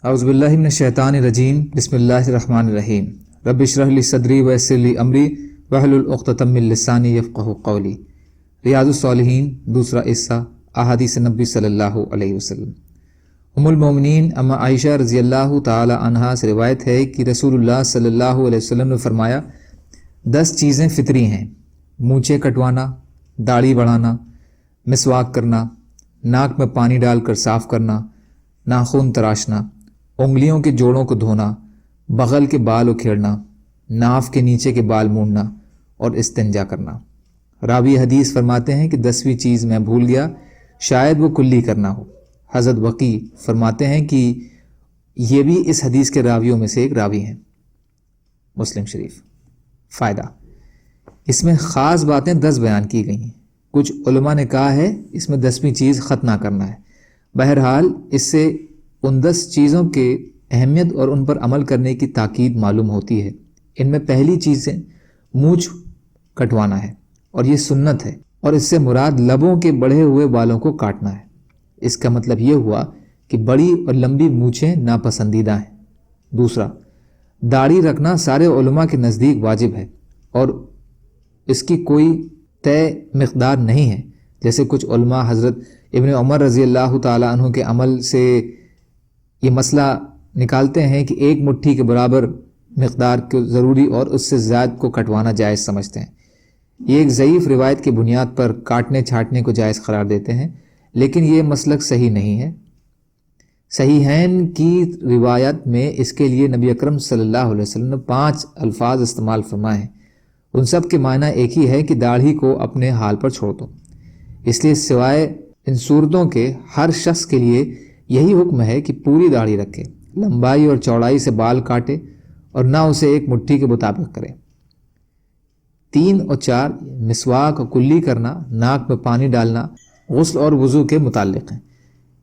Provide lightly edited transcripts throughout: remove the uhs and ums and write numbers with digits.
اعوذ باللہ من الشیطان الرجیم بسم اللہ الرحمن الرحیم رب اشرح لی صدری ویسر لی امری واحلل عقدۃ من لسانی یفقہوا قولی۔ ریاض الصالحین دوسرا حصہ، احادیث نبی صلی اللہ علیہ وسلم۔ ام المومنین اما عائشہ رضی اللہ تعالی عنہا سے روایت ہے کہ رسول اللہ صلی اللہ علیہ وسلم نے فرمایا 10 چیزیں فطری ہیں: مونچھیں کٹوانا، داڑھی بڑھانا، مسواک کرنا، ناک میں پانی ڈال کر صاف کرنا، ناخن تراشنا، انگلیوں کے جوڑوں کو دھونا، بغل کے بال اکھیڑنا، ناف کے نیچے کے بال مونڈنا اور استنجا کرنا۔ راوی حدیث فرماتے ہیں کہ 10ویں چیز میں بھول گیا، شاید وہ کلی کرنا ہو۔ حضرت وقی فرماتے ہیں کہ یہ بھی اس حدیث کے راویوں میں سے ایک راوی ہیں۔ مسلم شریف۔ فائدہ: اس میں خاص باتیں 10 بیان کی گئی ہیں۔ کچھ علماء نے کہا ہے اس میں 10ویں چیز ختنہ کرنا ہے۔ بہرحال اس سے ان 10 چیزوں کے اہمیت اور ان پر عمل کرنے کی تاکید معلوم ہوتی ہے۔ ان میں پہلی چیز مونچھ کٹوانا ہے اور یہ سنت ہے، اور اس سے مراد لبوں کے بڑھے ہوئے بالوں کو کاٹنا ہے۔ اس کا مطلب یہ ہوا کہ بڑی اور لمبی مونچھیں ناپسندیدہ ہیں۔ دوسرا، داڑھی رکھنا سارے علماء کے نزدیک واجب ہے اور اس کی کوئی طے مقدار نہیں ہے، جیسے کچھ علماء حضرت ابن عمر رضی اللہ تعالی عنہ کے عمل سے یہ مسئلہ نکالتے ہیں کہ 1 مٹھی کے برابر مقدار کو ضروری اور اس سے زائد کو کٹوانا جائز سمجھتے ہیں۔ یہ ایک ضعیف روایت کی بنیاد پر کاٹنے چھاٹنے کو جائز قرار دیتے ہیں، لیکن یہ مسلک صحیح نہیں ہے۔ صحیحین کی روایت میں اس کے لیے نبی اکرم صلی اللہ علیہ وسلم نے 5 الفاظ استعمال فرمائے ہیں۔ ان سب کے معنی ایک ہی ہے کہ داڑھی کو اپنے حال پر چھوڑ دو۔ اس لیے سوائے ان صورتوں کے ہر شخص کے لیے یہی حکم ہے کہ پوری داڑھی رکھے، لمبائی اور چوڑائی سے بال کاٹے اور نہ اسے 1 مٹھی کے مطابق کرے۔ 3 اور 4 مسواک اور کلی کرنا، ناک میں پانی ڈالنا غسل اور وضو کے متعلق ہیں۔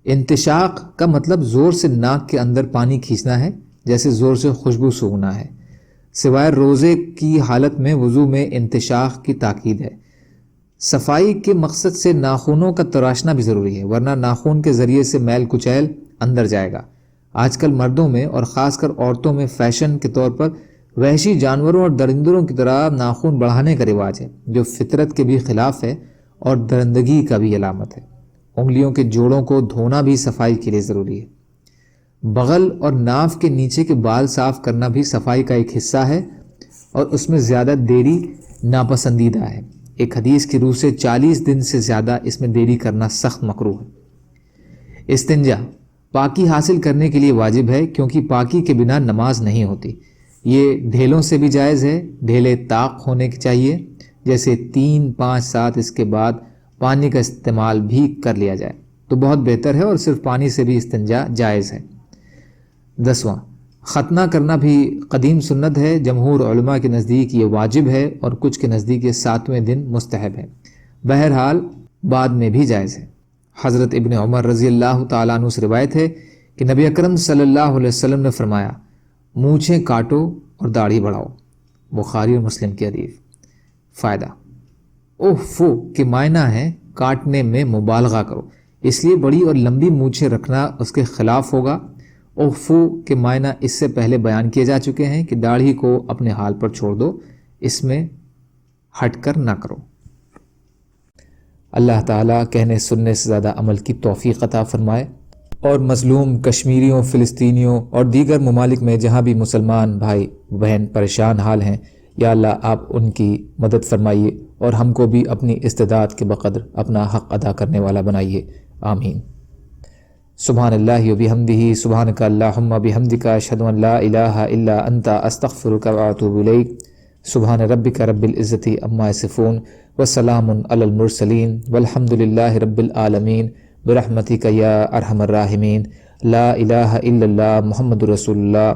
انتشاق کا مطلب زور سے ناک کے اندر پانی کھینچنا ہے، جیسے زور سے خوشبو سونگھنا ہے۔ سوائے روزے کی حالت میں وضو میں انتشاق کی تاکید ہے۔ صفائی کے مقصد سے ناخنوں کا تراشنا بھی ضروری ہے، ورنہ ناخن کے ذریعے سے میل کچیل اندر جائے گا۔ آج کل مردوں میں اور خاص کر عورتوں میں فیشن کے طور پر وحشی جانوروں اور درندوں کی طرح ناخن بڑھانے کا رواج ہے، جو فطرت کے بھی خلاف ہے اور درندگی کا بھی علامت ہے۔ انگلیوں کے جوڑوں کو دھونا بھی صفائی کے لیے ضروری ہے۔ بغل اور ناف کے نیچے کے بال صاف کرنا بھی صفائی کا ایک حصہ ہے اور اس میں زیادہ دیری ناپسندیدہ ہے۔ ایک حدیث کی روح سے 40 دن سے زیادہ اس میں دیری کرنا سخت مکروہ ہے۔ استنجا پاکی حاصل کرنے کے لیے واجب ہے، کیونکہ پاکی کے بنا نماز نہیں ہوتی۔ یہ ڈھیلوں سے بھی جائز ہے۔ ڈھیلے طاق ہونے کی چاہیے، جیسے 3، 5، 7 اس کے بعد پانی کا استعمال بھی کر لیا جائے تو بہت بہتر ہے، اور صرف پانی سے بھی استنجا جائز ہے۔ 10واں، ختنہ کرنا بھی قدیم سنت ہے۔ جمہور علماء کے نزدیک یہ واجب ہے اور کچھ کے نزدیک یہ 7ویں دن مستحب ہے۔ بہرحال بعد میں بھی جائز ہے۔ حضرت ابن عمر رضی اللہ تعالیٰ عنہ سے روایت ہے کہ نبی اکرم صلی اللہ علیہ وسلم نے فرمایا، مونچھیں کاٹو اور داڑھی بڑھاؤ۔ بخاری اور مسلم کی حدیث۔ فائدہ: اوفو کے معنی ہے کاٹنے میں مبالغہ کرو، اس لیے بڑی اور لمبی مونچھیں رکھنا اس کے خلاف ہوگا۔ اوفو کے معنی اس سے پہلے بیان کیے جا چکے ہیں کہ داڑھی کو اپنے حال پر چھوڑ دو، اس میں ہٹ کر نہ کرو۔ اللہ تعالیٰ کہنے سننے سے زیادہ عمل کی توفیق عطا فرمائے، اور مظلوم کشمیریوں، فلسطینیوں اور دیگر ممالک میں جہاں بھی مسلمان بھائی بہن پریشان حال ہیں، یا اللہ آپ ان کی مدد فرمائیے اور ہم کو بھی اپنی استعداد کے بقدر اپنا حق ادا کرنے والا بنائیے، آمین۔ سبحان اللہ و بحمدہ، سبحانک اللہم بحمدک، اشہد ان لا الہ الا انت، استغفرک و اتوب الیک۔ سبحان ربک رب العزت عما یصفون، وسلام علی المرسلین، والحمد للہ رب العالمین، برحمتک یا ارحم الراحمین۔ لا الہ الا اللہ محمد رسول اللہ۔